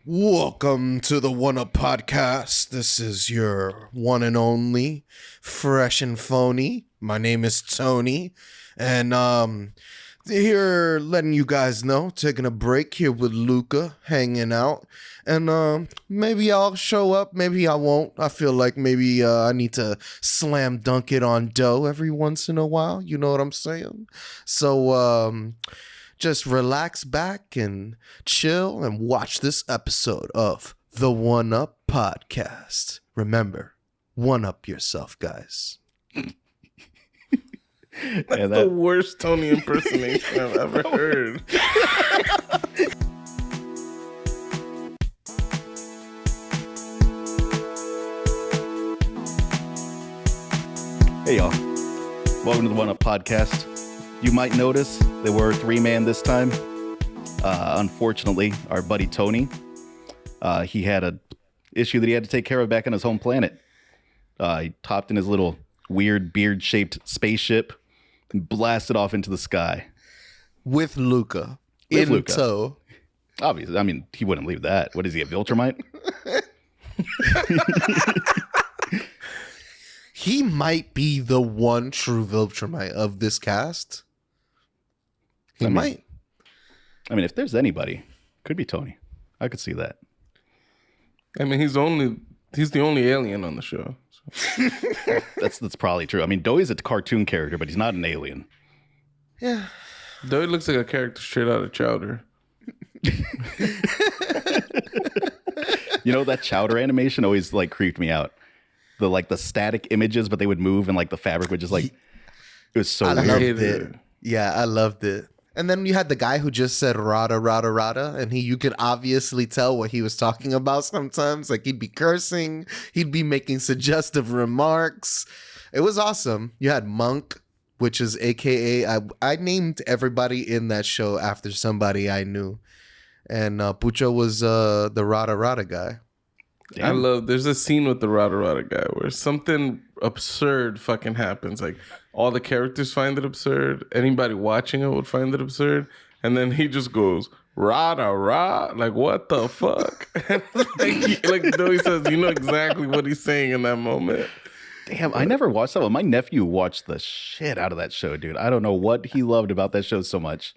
Welcome to the One Up Podcast. This is your one and only, fresh and phony. My name is Tony, and here letting you guys know, taking a break here with Luca, hanging out, and maybe I'll show up, maybe I won't. I feel like maybe I need to slam dunk it on dough every once in a while. You know what I'm saying? So just relax back and chill and watch this episode of the One Up Podcast. Remember, one up yourself, guys. That's the worst Tony impersonation I've ever heard. Hey y'all, welcome to the One Up Podcast. You might notice that we're three-man this time. Unfortunately, our buddy Tony, he had an issue that he had to take care of back on his home planet. He hopped in his little weird beard-shaped spaceship and blasted off into the sky. With Luca. In tow. Obviously, I mean, he wouldn't leave that. What is he, a Viltrumite? He might be the one true Viltrumite of this cast. He might. I mean, if there's anybody, could be Tony. I could see that. I mean, he's the only alien on the show. So. That's probably true. I mean, Doey's a cartoon character, but he's not an alien. Yeah. Doey looks like a character straight out of Chowder. You know, that Chowder animation always like creeped me out. The static images, but they would move and like the fabric would just like, it was so weird. Loved it. Yeah, I loved it. And then you had the guy who just said rada, rada, rada. And you could obviously tell what he was talking about sometimes. Like he'd be cursing. He'd be making suggestive remarks. It was awesome. You had Monk, which is AKA, I named everybody in that show after somebody I knew. And Pucho was the rada, rada guy. Damn. There's a scene with the Rada Rada guy where something absurd fucking happens. Like all the characters find it absurd. Anybody watching it would find it absurd. And then he just goes, Rada Rada. Like, what the fuck? like Doey says, you know exactly what he's saying in that moment. Damn, I never watched that one. My nephew watched the shit out of that show, dude. I don't know what he loved about that show so much.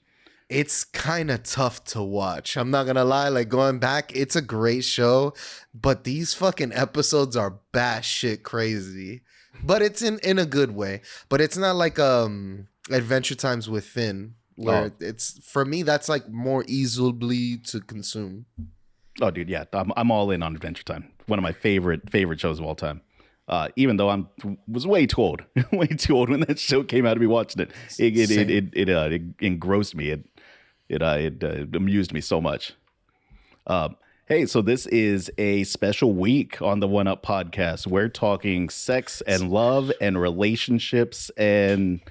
It's kind of tough to watch. I'm not going to lie. Like going back, it's a great show, but these fucking episodes are batshit crazy. But it's in a good way. But it's not like Adventure Times with Finn, where it's, for me, that's like more easily to consume. Oh, dude, yeah. I'm all in on Adventure Time. One of my favorite shows of all time. Even though was way too old, way too old when that show came out to be watching it. It engrossed me. It amused me so much. Hey, so this is a special week on the One Up Podcast. We're talking sex and love and relationships and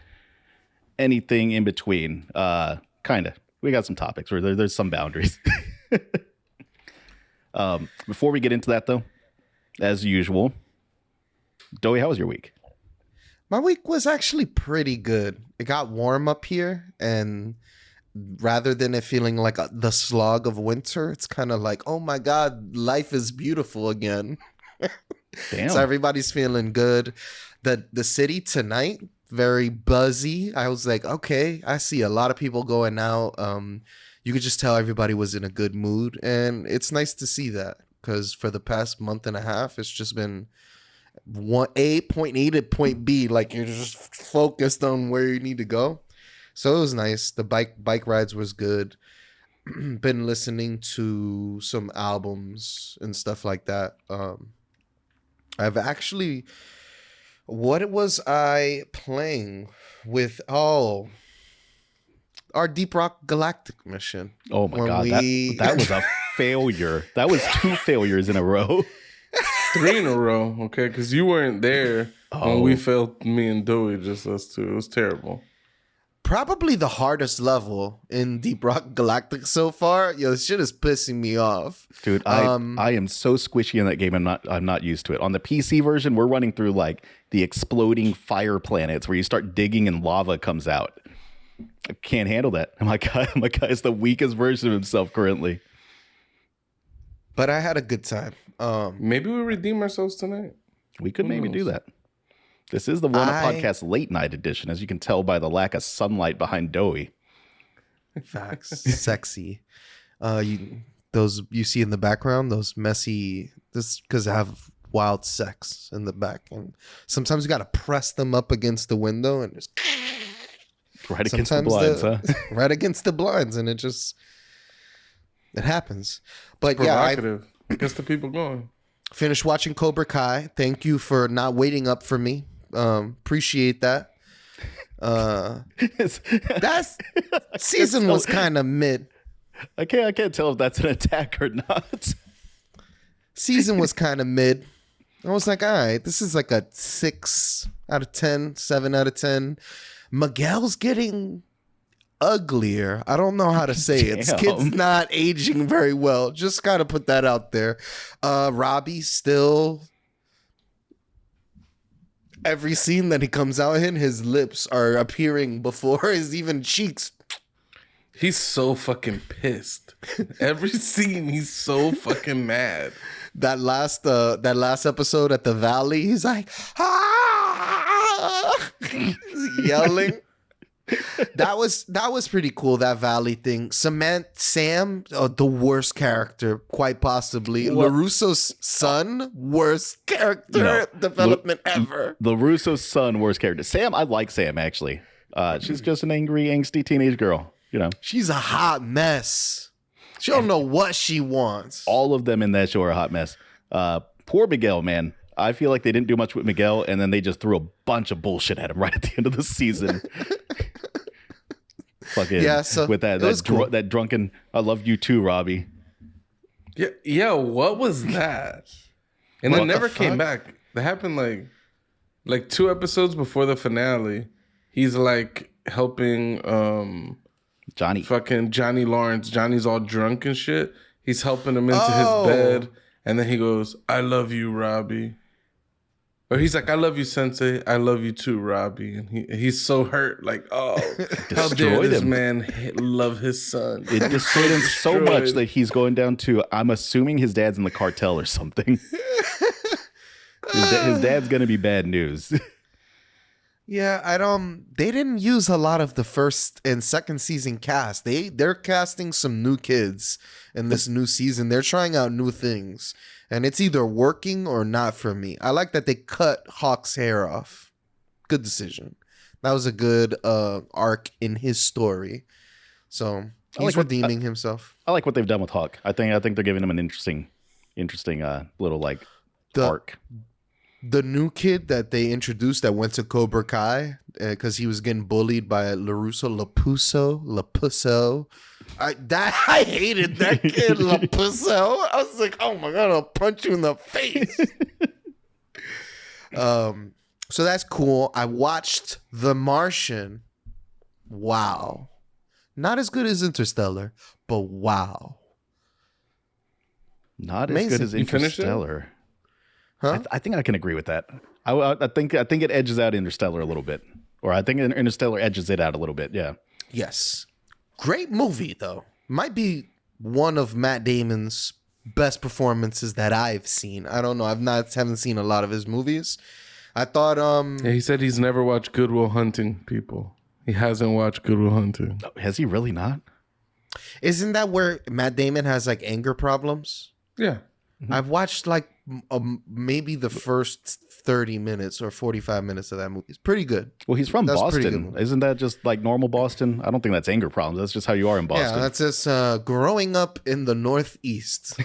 anything in between. Kind of. We got some topics where there's some boundaries. Before we get into that, though, as usual, Doey, how was your week? My week was actually pretty good. It got warm up here, and rather than it feeling like the slog of winter, it's kind of like, oh my God, life is beautiful again. Damn. So everybody's feeling good. The city tonight, very buzzy. I was like, okay, I see a lot of people going out. You could just tell everybody was in a good mood, and it's nice to see that because for the past month and a half, it's just been point A to point B, like you're just focused on where you need to go. So it was nice. The bike rides was good. Been listening to some albums and stuff like that. I've actually, what was I playing with? Oh, our Deep Rock Galactic mission. Oh my God, that was a failure. That was 2 failures in a row. 3 in a row, okay? Because you weren't there when we failed, me and Doey, just us two. It was terrible. Probably the hardest level in Deep Rock Galactic so far. Yo, this shit is pissing me off. Dude, I am so squishy in that game. I'm not used to it. On the PC version, we're running through like the exploding fire planets where you start digging and lava comes out. I can't handle that. My guy is the weakest version of himself currently. But I had a good time. Maybe we redeem ourselves tonight. We could Who maybe do knows? that. This is the One Up I Podcast late night edition, as you can tell by the lack of sunlight behind Doey. facts sexy. You see in the background those messy. This because I have wild sex in the back, and sometimes you got to press them up against the window, and just Right against the sometimes blinds, huh? right against the blinds, and it happens. But yeah, I Provocative. Gets the people going. finished watching Cobra Kai. Thank you for not waiting up for me. Appreciate that. That's season was kind of mid. I can't tell if that's an attack or not. Season was kind of mid. I was like, all right, this is like a 6 out of 10, 7 out of 10. Miguel's getting uglier. I don't know how to say it. This kid's Damn. not aging very well. Just gotta put that out there. Robbie still. Every scene that he comes out in, his lips are appearing before his even cheeks. He's so fucking pissed. Every scene, he's so fucking mad. That last episode at the Valley, he's like, ah! He's yelling. That was pretty cool. That Valley thing. Sam, the worst character, quite possibly. What? LaRusso's son, worst character No. development ever. The Russo's son, worst character. Sam, I like Sam actually. She's just an angry, angsty teenage girl. You know, She's a hot mess. She don't know what she wants. all of them in that show are a hot mess. Poor Miguel, man. I feel like they didn't do much with Miguel, and then they just threw a bunch of bullshit at him right at the end of the season. Fucking Yeah, so with it was cool. that drunken. I love you too, Robbie. Yeah, what was that? And What then the never came fuck? back. That happened like 2 episodes before the finale. He's like helping Johnny. fucking Johnny Lawrence. Johnny's all drunk and shit. He's helping him into Oh. his bed. And then he goes, I love you, Robbie. Or he's like, I love you, Sensei. I love you too, Robbie. And he's so hurt. Like, oh, how dare Destroyed this him. man love his son. It destroyed him so much Destroyed. that he's going down to. I'm assuming his dad's in the cartel or something. His dad's gonna be bad news. Yeah, they didn't use a lot of the first and second season cast. They're casting some new kids in this new season. They're trying out new things. And it's either working or not for me. I like that they cut Hawk's hair off. Good decision. That was a good arc in his story. So I he's like redeeming himself. I like what they've done with Hawk. I think they're giving him an interesting little like The arc. the new kid that they introduced that went to Cobra Kai because he was getting bullied by Lapuso. I hated that kid, Lapuso. I was like, oh my god, I'll punch you in the face. So that's cool. I watched The Martian. Wow, not as good as Interstellar, but wow, Not as amazing. good as You finished it? Interstellar. huh? I think I can agree with that. I think it edges out Interstellar a little bit, or I think Interstellar edges it out a little bit. Yeah. Yes. Great movie, though. Might be one of Matt Damon's best performances that I've seen. I don't know. Haven't seen a lot of his movies. I thought Yeah, he said he's never watched Good Will Hunting, people. He hasn't watched Good Will Hunting. Has he really not? isn't that where Matt Damon has like anger problems? Yeah. I've watched like maybe the first 30 minutes or 45 minutes of that movie. It's pretty good. Well, he's from That's a pretty Boston. good one. Isn't that just like normal Boston? I don't think that's anger problems. That's just how you are in Boston. Yeah, that's just growing up in the Northeast.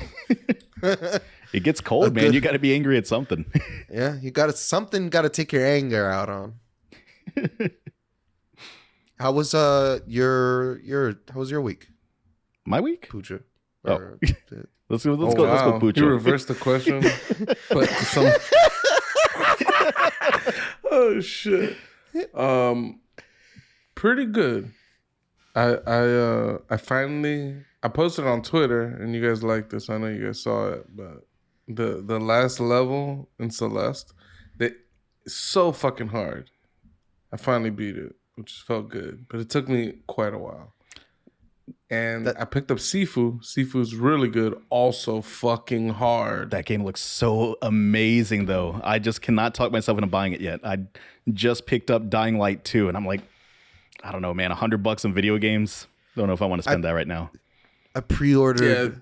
It gets cold, man. good- You got to be angry at something. Yeah, you got to take your anger out on. How was your week, My week? Pooja? Oh. Or- Let's go. Oh, Let's go. wow. Pucho. You reversed the question, but to some. Oh shit. Pretty good. I finally posted on Twitter, and you guys liked this. I know you guys saw it, but the last level in Celeste, it's so fucking hard. I finally beat it, which felt good, but it took me quite a while. And I picked up Sifu. Sifu's really good. Also fucking hard. That game looks so amazing, though. I just cannot talk myself into buying it yet. I just picked up Dying Light 2, and I'm like, I don't know, man, $100 on video games. Don't know if I want to spend that right now. I pre-ordered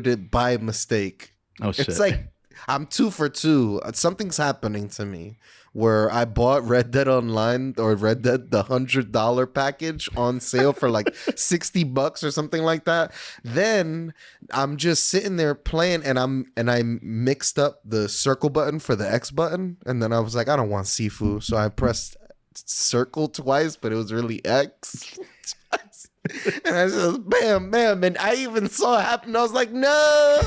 it by mistake. Oh, shit. It's like I'm 2 for 2. Something's happening to me where I bought Red Dead Online or Red Dead the $100 package on sale for like $60 or something like that. Then I'm just sitting there playing and I mixed up the circle button for the X button, and then I was like, I don't want Sifu, so I pressed circle twice, but it was really X. And I just bam, bam, and I even saw it happen. I was like, no,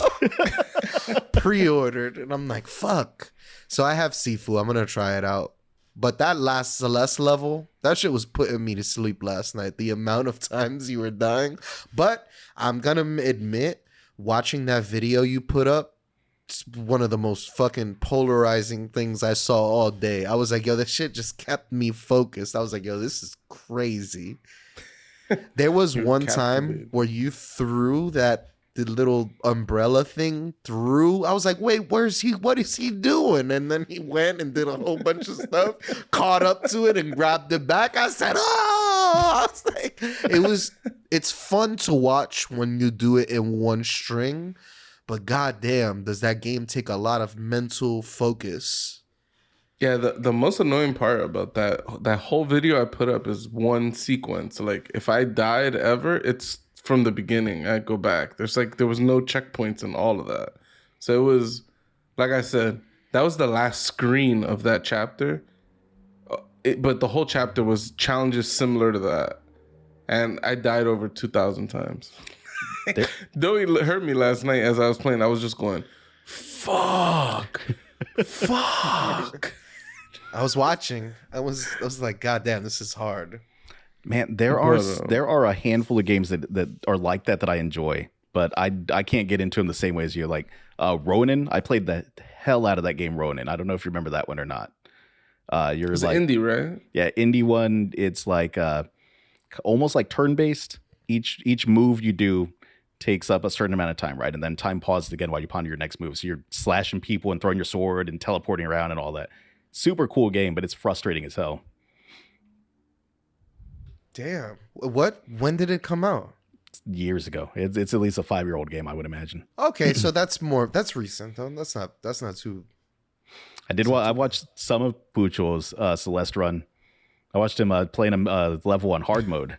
pre-ordered, and I'm like, fuck. So I have Sifu. I'm gonna try it out. But that last Celeste level, that shit was putting me to sleep last night. The amount of times you were dying. But I'm gonna admit, watching that video you put up, it's one of the most fucking polarizing things I saw all day. I was like, yo, this shit just kept me focused. I was like, yo, this is crazy. There was one time where you threw the little umbrella thing through. I was like, wait, where's he? What is he doing? And then he went and did a whole bunch of stuff, caught up to it and grabbed it back. I said, oh, I was like, it's fun to watch when you do it in one string, but goddamn, does that game take a lot of mental focus. Yeah, the most annoying part about that whole video I put up is one sequence. Like if I died ever, it's from the beginning. I go back. There was no checkpoints in all of that. So it was, like I said, that was the last screen of that chapter. But the whole chapter was challenges similar to that. And I died over 2,000 times. Doey heard me last night as I was playing. I was just going, fuck. Fuck. I was watching. I was like, God damn, this is hard. Man, there are a handful of games that are like that I enjoy, but I can't get into them the same way as you. Like Ronin, I played the hell out of that game, Ronin. I don't know if you remember that one or not. It's like indie, right? Yeah, indie one. It's like almost like turn-based. Each move you do takes up a certain amount of time, right? And then time pauses again while you ponder your next move. So you're slashing people and throwing your sword and teleporting around and all that. Super cool game, but it's frustrating as hell. Damn. When did it come out? Years ago. It's at least a 5-year-old game, I would imagine. Okay, so that's recent though. That's not too. I watched some of Pucho's Celeste run. I watched him playing him level on hard mode.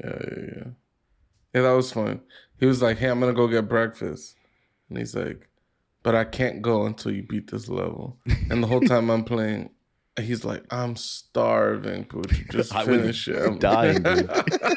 Yeah, that was fun. He was like, hey, I'm gonna go get breakfast. And he's like, but I can't go until you beat this level. And the whole time I'm playing, he's like, I'm starving, Pooch. Just finish it. I'm dying, dude.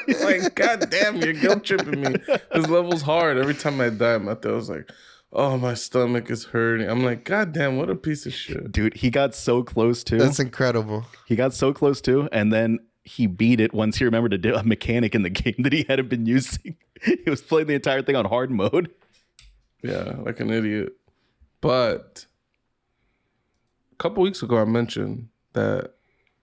He's like, God damn, you're guilt tripping me. This level's hard. Every time I die, my thought was like, oh, my stomach is hurting. I'm like, God damn, what a piece of shit. Dude, he got so close too. That's incredible. He got so close too, and then he beat it once he remembered to do a mechanic in the game that he hadn't been using. He was playing the entire thing on hard mode. Yeah, like an idiot. But a couple weeks ago, I mentioned that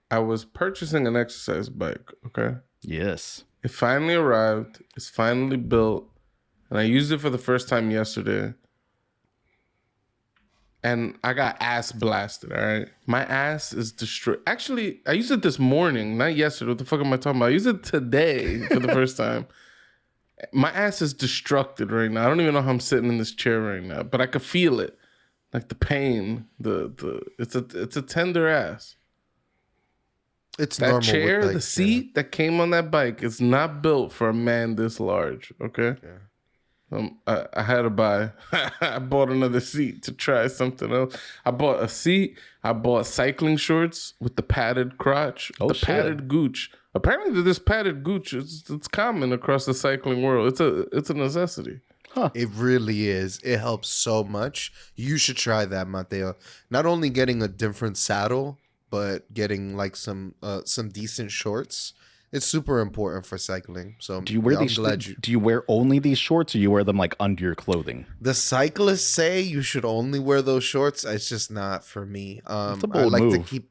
I was purchasing an exercise bike, okay? Yes. It finally arrived. It's finally built. And I used it for the first time yesterday. And I got ass blasted, all right? My ass is destroyed. Actually, I used it this morning, not yesterday. What the fuck am I talking about? I used it today for the first time. My ass is destructed right now. I don't even know how I'm sitting in this chair right now, but I could feel it. Like the pain, it's a tender ass. It's that normal chair, with, like, the seat that came on that bike is not built for a man this large. Okay, I had to buy. I bought another seat to try something else. I bought a seat. I bought cycling shorts with the padded crotch, padded gooch. Apparently, this padded gooch it's common across the cycling world. It's a necessity. Huh. It really is. It helps so much. You should try that, Mateo. Not only getting a different saddle, but getting like some decent shorts. It's super important for cycling. So do you wear these? Do you wear only these shorts, or you wear them like under your clothing? The cyclists say you should only wear those shorts. It's just not for me. It's a bold move.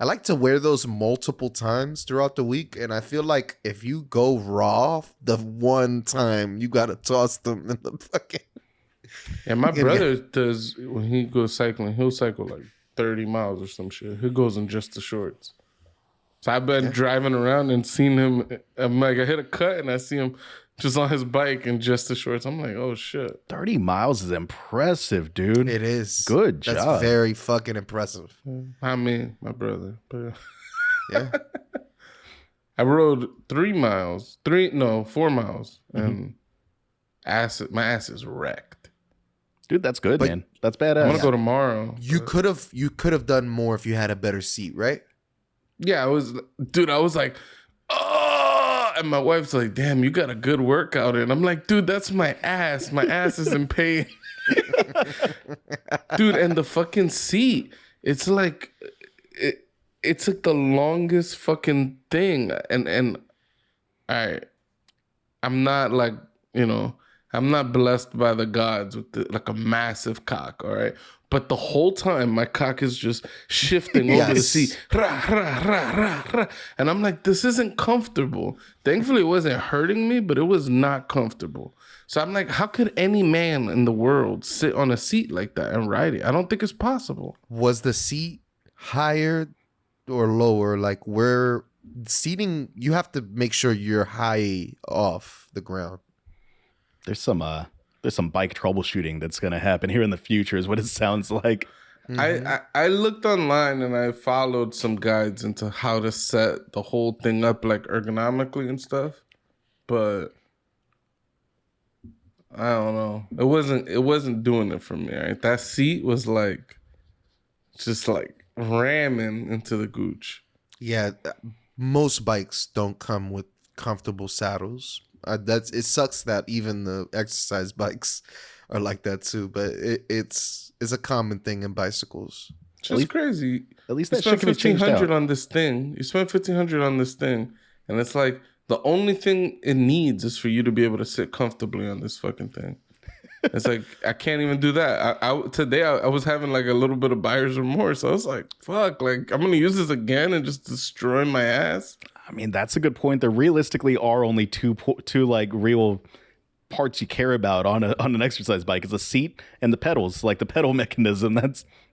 I like to wear those multiple times throughout the week, and I feel like if you go raw the one time, you gotta toss them in the fucking. And my Yeah. brother does, when he goes cycling, he'll cycle like 30 miles or some shit. He goes in just the shorts. So I've been driving around and seen him. I'm like, I hit a cut and I see him just on his bike in just the shorts. I'm like, oh shit. 30 miles is impressive, dude. It is. Good That's job. very fucking impressive. I mean, my brother. But Yeah. I rode 4 miles, and my ass is wrecked. Dude, that's good, But- man. That's I'm badass. gonna go tomorrow. You could have done more if you had a better seat, right? Yeah, I was like, oh, and my wife's like, damn, you got a good workout in. I'm like, dude, that's my ass. My ass is in pain. Dude, and the fucking seat, it's like, it's like the longest fucking thing. And I'm not like, I'm not blessed by the gods with like a massive cock, all right? But the whole time, my cock is just shifting over the Yes. seat. Rah, rah, rah, rah, rah. And I'm like, this isn't comfortable. Thankfully, it wasn't hurting me, but it was not comfortable. So I'm like, how could any man in the world sit on a seat like that and ride it? I don't think it's possible. Was the seat higher or lower? Like where seating, you have to make sure you're high off the ground. There's some bike troubleshooting that's gonna happen here in the future, is what it sounds like. I looked online and I followed some guides into how to set the whole thing up like ergonomically and stuff, but I don't know. It wasn't doing it for me. Right? That seat was like just like ramming into the gooch. Yeah, most bikes don't come with comfortable saddles. It sucks that even the exercise bikes are like that too. But it's a common thing in bicycles. It's just crazy. At least You that spent shit can be changed $1,500 out. on this thing. You spent $1,500 on this thing, and it's like the only thing it needs is for you to be able to sit comfortably on this fucking thing. It's like I can't even do that. Today I was having like a little bit of buyer's remorse. I was like, fuck, like I'm gonna use this again and just destroy my ass. I mean, that's a good point. There realistically are only two like real parts you care about on an exercise bike: is the seat and the pedals, like the pedal mechanism.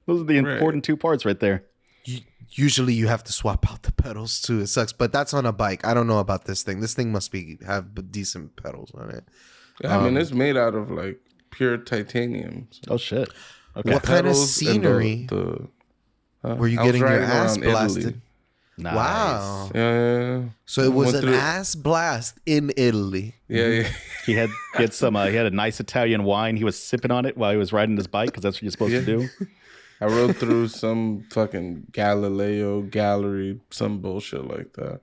Those are the important two parts right there. Usually you have to swap out the pedals too. It sucks, but that's on a bike. I don't know about this thing. This thing must have decent pedals on it. I mean, it's made out of like pure titanium. So. Oh shit! Okay. What kind of Pedals and scenery were you I was getting your riding ass around Italy. blasted? Nice. Wow. Yeah. So it was Went an through- ass blast in Italy. Yeah. He had he had a nice Italian wine. He was sipping on it while he was riding his bike, because that's what you're supposed to do. I rode through some fucking Galileo gallery, some bullshit like that.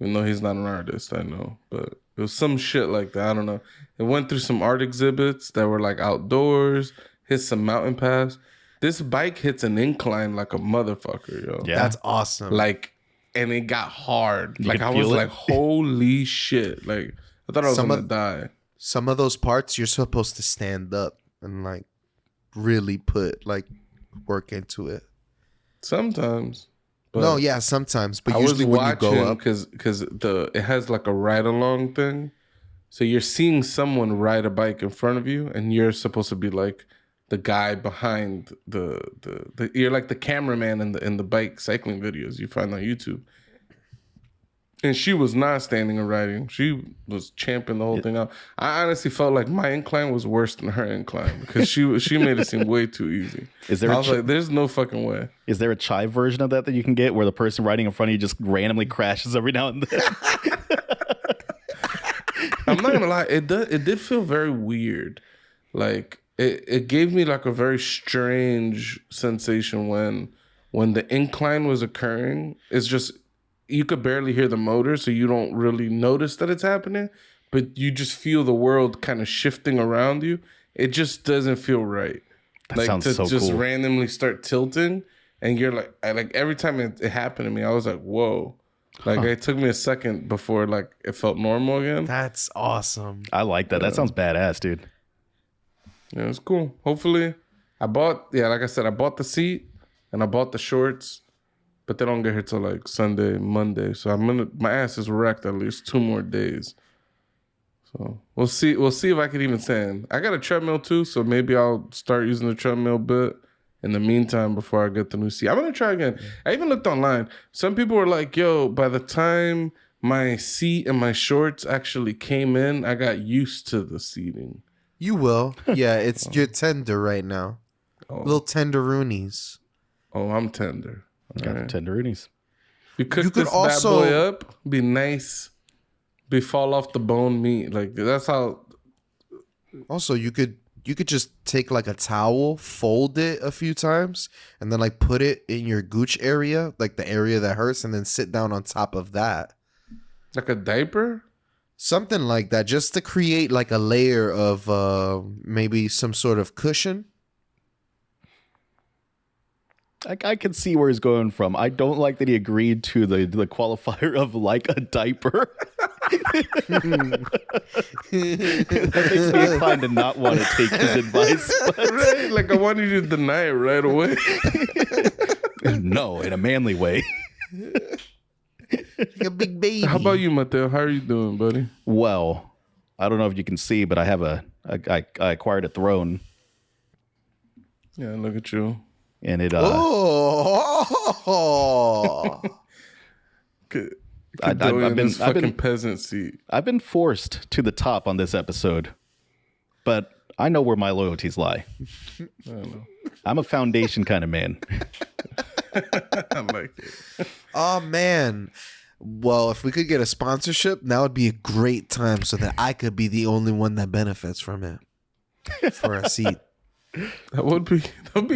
Even though he's not an artist, I know. But it was some shit like that. I don't know. It went through some art exhibits that were like outdoors, hit some mountain paths. This bike hits an incline like a motherfucker, yo. Yeah. That's awesome. Like, and it got hard. You like, could I was feel it? like, holy shit. Like, I thought I was Some gonna of- die. Some of those parts you're supposed to stand up and like really put like work into it. Sometimes. But No, yeah, sometimes, but I was usually when you watching go up, because it has like a ride along thing, so you're seeing someone ride a bike in front of you, and you're supposed to be like the guy behind the you're like the cameraman in the bike cycling videos you find on YouTube. And she was not standing or riding; she was champing the whole thing out. I honestly felt like my incline was worse than her incline because she made it seem way too easy. Is there I a was like, "There's no fucking way." Is there a chive version of that you can get where the person riding in front of you just randomly crashes every now and then? I'm not gonna lie, it did feel very weird. Like it gave me like a very strange sensation when the incline was occurring. It's just you could barely hear the motor, so you don't really notice that it's happening, but you just feel the world kind of shifting around you. It just doesn't feel right. That sounds to so just cool. randomly start tilting, and you're like, every time it happened to me, I was like, whoa. Like it took me a second before like it felt normal again. that's awesome. I like that. That sounds badass, dude. Yeah, it's cool. Hopefully, like I said, I bought the seat and I bought the shorts, but they don't get here till like Sunday, Monday. So my ass is wrecked at least 2 more days. So we'll see. We'll see if I can even stand. I got a treadmill too, so maybe I'll start using the treadmill a bit in the meantime before I get the new seat. I'm gonna try again. I even looked online. Some people were like, "Yo, by the time my seat and my shorts actually came in, I got used to the seating." You will. Yeah, you're tender right now. Little tenderoonies. Oh, I'm tender. Got the tenderoonies. You cook You could this also- bad boy up, be nice, be fall off the bone meat. Like that's how. Also, you could just take like a towel, fold it a few times, and then like put it in your gooch area, like the area that hurts, and then sit down on top of that. Like a diaper? Something like that, just to create like a layer of maybe some sort of cushion. I can see where he's going from. I don't like that he agreed to the qualifier of like a diaper. That makes me inclined to not want to take his advice. But Right? Like I wanted you to deny it right away. no, in a manly way. Like a big baby. How about you, Mateo? How are you doing, buddy? Well, I don't know if you can see, but I have I acquired a throne, Yeah, look at you. and it Oh. I've been peasant seat. I've been forced to the top on this episode, but I know where my loyalties lie. I don't know. I'm a foundation kind of man. I like it. Oh man. Well, if we could get a sponsorship, now would be a great time so that I could be the only one that benefits from it for a seat. That would be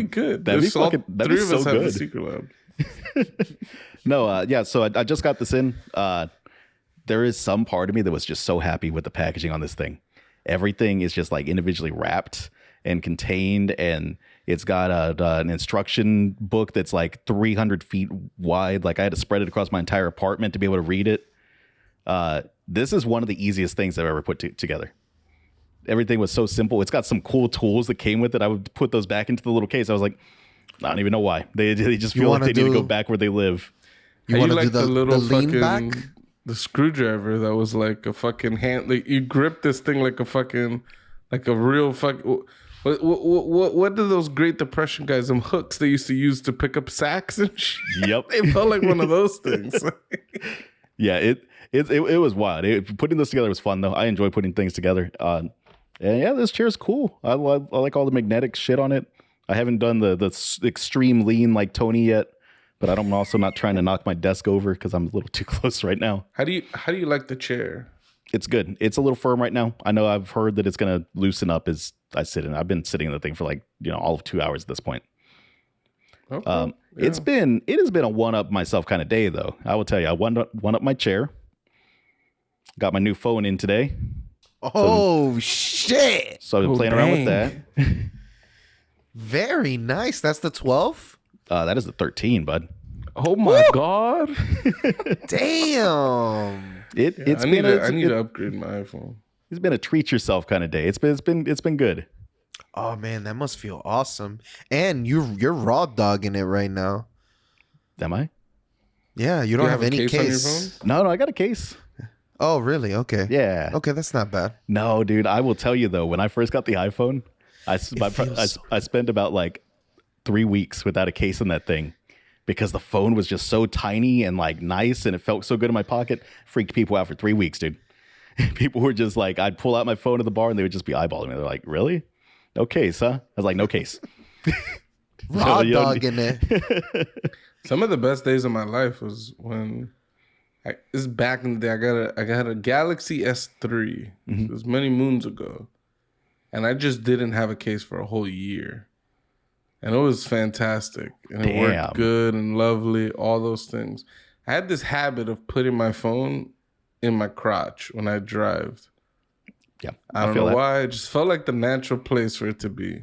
good. That'd be There's all fucking- that'd be three of so us have the good. secret lab. No, yeah. So I just got this in. There is some part of me that was just so happy with the packaging on this thing. Everything is just like individually wrapped and contained, and it's got an instruction book that's like 300 feet wide. Like I had to spread it across my entire apartment to be able to read it. This is one of the easiest things I've ever put together. Everything was so simple. It's got some cool tools that came with it. I would put those back into the little case. I was like, I don't even know why. They just feel like they need to go back where they live. You How want to like do the little lean fucking back? the screwdriver that was like a fucking hand. Like you grip this thing like a fucking like a real fuck. What do those Great Depression guys? Them hooks they used to use to pick up sacks and shit. Yep. It felt like one of those things. Yeah, it was wild. Putting this together was fun though. I enjoy putting things together. And yeah, this chair's cool. I like all the magnetic shit on it. I haven't done the extreme lean like Tony yet, but I'm also not trying to knock my desk over because I'm a little too close right now. How do you like the chair? It's good. It's a little firm right now. I know I've heard that it's gonna loosen up as I sit in. I've been sitting in the thing for like all of 2 hours at this point. Okay. It has been a one up myself kind of day though. I will tell you, I one up my chair. Got my new phone in today, Oh shit! so I've been playing around with that. Very nice. That's the 12. That is the 13, bud. Oh my god! Damn. It's I need to upgrade my iPhone. It's been a treat yourself kind of day. It's been good. Oh man, that must feel awesome. And you're raw dogging it right now. Am I? Yeah, you don't You have a any case on your case. phone? No, I got a case. Oh really? Okay. Yeah. Okay, that's not bad. No, dude, I will tell you though, when I first got the iPhone, I spent about like 3 weeks without a case in that thing because the phone was just so tiny and like nice and it felt so good in my pocket. Freaked people out for 3 weeks, dude. People were just like, I'd pull out my phone at the bar and they would just be eyeballing me. They're like, really? No case, huh? I was like, no case. Raw you don't- dogging it. Some of the best days of my life was when this is back in the day. I got a Galaxy S3. It was many moons ago, and I just didn't have a case for a whole year, and it was fantastic. And it Damn. worked good and lovely. All those things. I had this habit of putting my phone in my crotch when I drive. Yeah. I don't feel know that. why. It just felt like the natural place for it to be.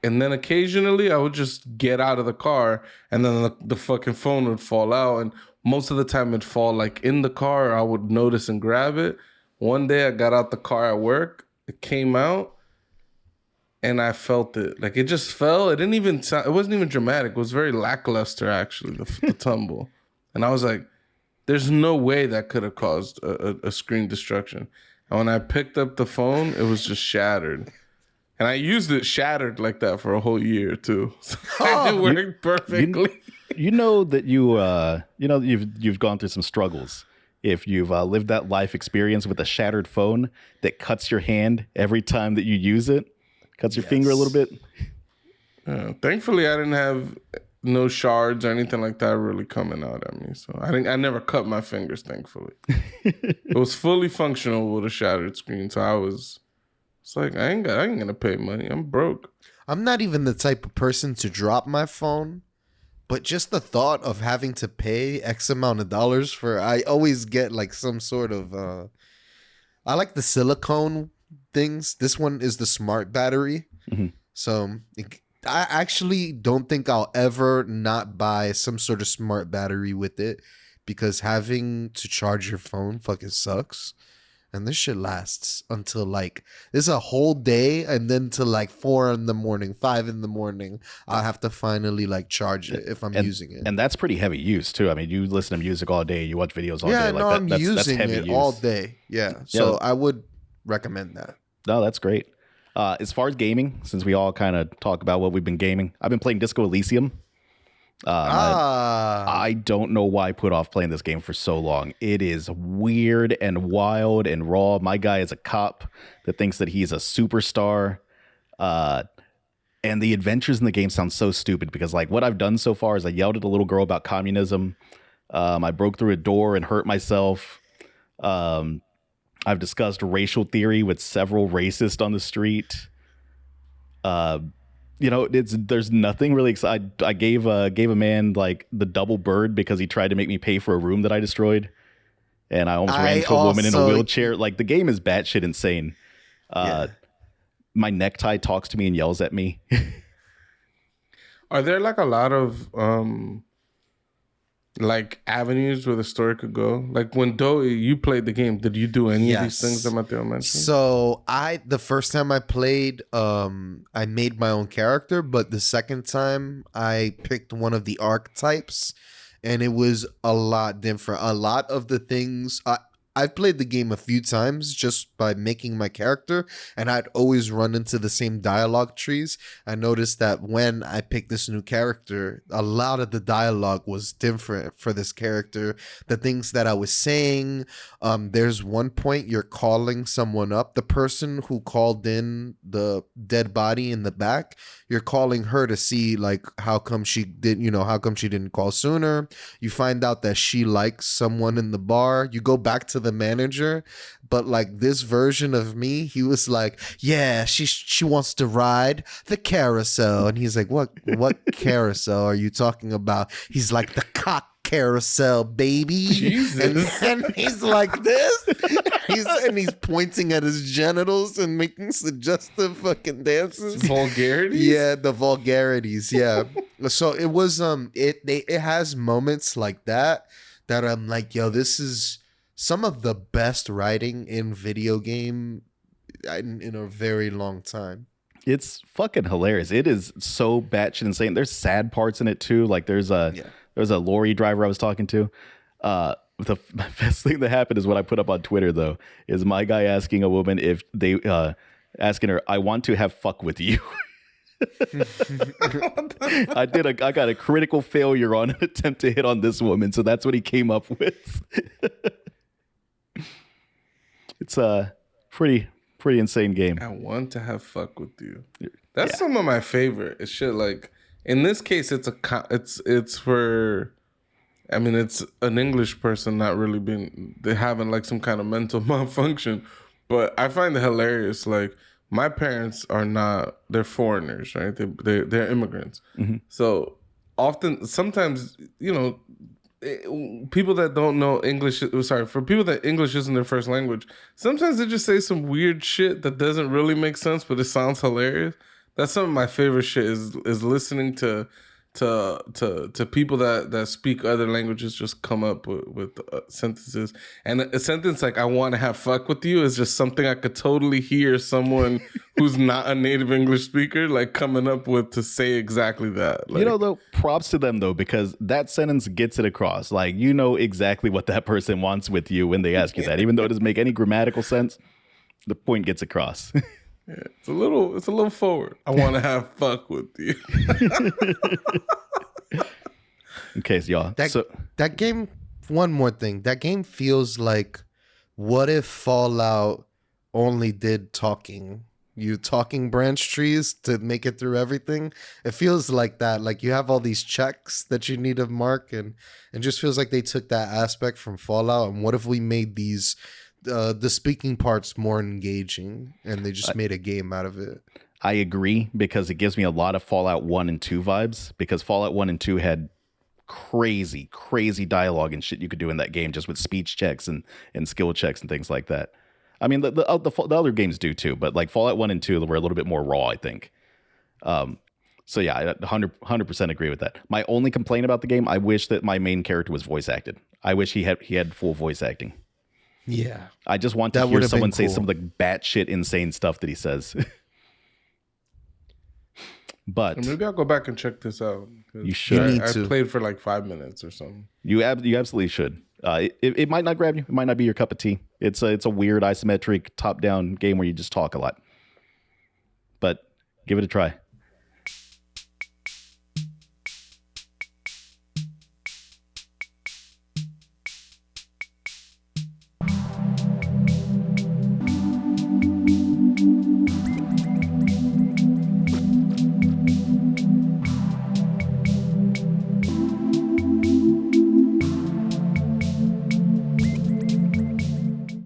And then occasionally I would just get out of the car and then the fucking phone would fall out. And most of the time it'd fall like in the car. I would notice and grab it. One day I got out the car at work. It came out. and I felt it. Like it just fell. It didn't even sound, it wasn't even dramatic. It was very lackluster actually, the tumble. And I was like, there's no way that could have caused a screen destruction. And when I picked up the phone, it was just shattered. And I used it shattered like that for a whole year too. So it worked perfectly. You know that you've gone through some struggles. If you've lived that life experience with a shattered phone that cuts your hand every time that you use it, cuts your finger a little bit. Thankfully, I didn't have no shards or anything like that really coming out at me. So I never cut my fingers, thankfully. It was fully functional with a shattered screen. So it's like, I ain't gonna pay money. I'm broke. I'm not even the type of person to drop my phone, but just the thought of having to pay X amount of dollars I always get like some sort of, I like the silicone things. This one is the smart battery. Mm-hmm. So I actually don't think I'll ever not buy some sort of smart battery with it, because having to charge your phone fucking sucks. And this shit lasts until like, this is a whole day, and then to like 4 in the morning, 5 in the morning, I'll have to finally like charge it if I'm using it. And that's pretty heavy use too. I mean, you listen to music all day, you watch videos all day. Yeah, Like no, that, I'm that's using heavy it use. all day. Yeah. So I would recommend that. No, that's great. As far as gaming, since we all kind of talk about what we've been gaming, I've been playing Disco Elysium. I don't know why I put off playing this game for so long. It is weird and wild and raw. My guy is a cop that thinks that he's a superstar. And the adventures in the game sound so stupid because like what I've done so far is I yelled at a little girl about communism. I broke through a door and hurt myself. I've discussed racial theory with several racists on the street. There's nothing really exciting. I gave a man like the double bird because he tried to make me pay for a room that I destroyed, and I almost ran into a woman in a wheelchair. Like the game is batshit insane. My necktie talks to me and yells at me. Are there like a lot of like avenues where the story could go? Like when you played the game, did you do any of these things that Mateo mentioned? So the first time I played, I made my own character, but the second time I picked one of the archetypes, and it was a lot different. A lot of the things I've played the game a few times just by making my character, and I'd always run into the same dialogue trees. I noticed that when I picked this new character, a lot of the dialogue was different for this character. The things that I was saying, there's one point you're calling someone up. The person who called in the dead body in the back, you're calling her to see like how come she didn't call sooner. You find out that she likes someone in the bar. You go back to the manager, but like this version of me, he was like, yeah, she wants to ride the carousel. And he's like, what carousel are you talking about? He's like, the cock carousel, baby. Jesus. And he's like this. He's pointing at his genitals and making suggestive fucking dances. Vulgarities? Yeah, the vulgarities. Yeah. So it was it has moments like that I'm like, yo, this is some of the best writing in video game in a very long time. It's fucking hilarious. It is so batshit insane. There's sad parts in it too. Like there's a lorry driver I was talking to. The best thing that happened is what I put up on Twitter though, is my guy asking a woman if they asking her, I want to have fuck with you. I got a critical failure on an attempt to hit on this woman, so that's what he came up with. It's a pretty insane game. I want to have fuck with you. That's some of my favorite. It's shit like in this case, it's for. I mean, it's an English person not really they having like some kind of mental malfunction, but I find it hilarious. Like my parents are not, they're foreigners, right? They're immigrants. Mm-hmm. So sometimes, people that don't know English, for people that English isn't their first language, sometimes they just say some weird shit that doesn't really make sense, but it sounds hilarious. That's some of my favorite shit is listening to to people that speak other languages just come up with sentences. And a sentence like "I want to have fuck with you" is just something I could totally hear someone who's not a native English speaker like coming up with to say exactly that. Like, though, props to them though, because that sentence gets it across. Like, exactly what that person wants with you when they ask you that, even though it doesn't make any grammatical sense. The point gets across. yeah, it's a little forward. I want to have fuck with you. Okay, so y'all. That game. One more thing. That game feels like, what if Fallout only did talking? You talking branch trees to make it through everything. It feels like that. Like you have all these checks that you need to mark, and it just feels like they took that aspect from Fallout. And what if we made these the speaking parts more engaging, and they just made a game out of it? I agree, because it gives me a lot of Fallout 1 and 2 vibes, because Fallout 1 and 2 had crazy dialogue and shit you could do in that game, just with speech checks and skill checks and things like that. I mean, the other games do too, but like Fallout 1 and 2 were a little bit more raw, I think. So yeah, I 100% agree with that. My only complaint about the game, I wish that my main character was voice acted. I wish he had full voice acting. Yeah. I just want to hear someone say some of the batshit insane stuff that he says. But maybe I'll go back and check this out. You should. I played for like 5 minutes or something. You absolutely should. It might not grab you. It might not be your cup of tea. It's a weird isometric top-down game where you just talk a lot. But give it a try.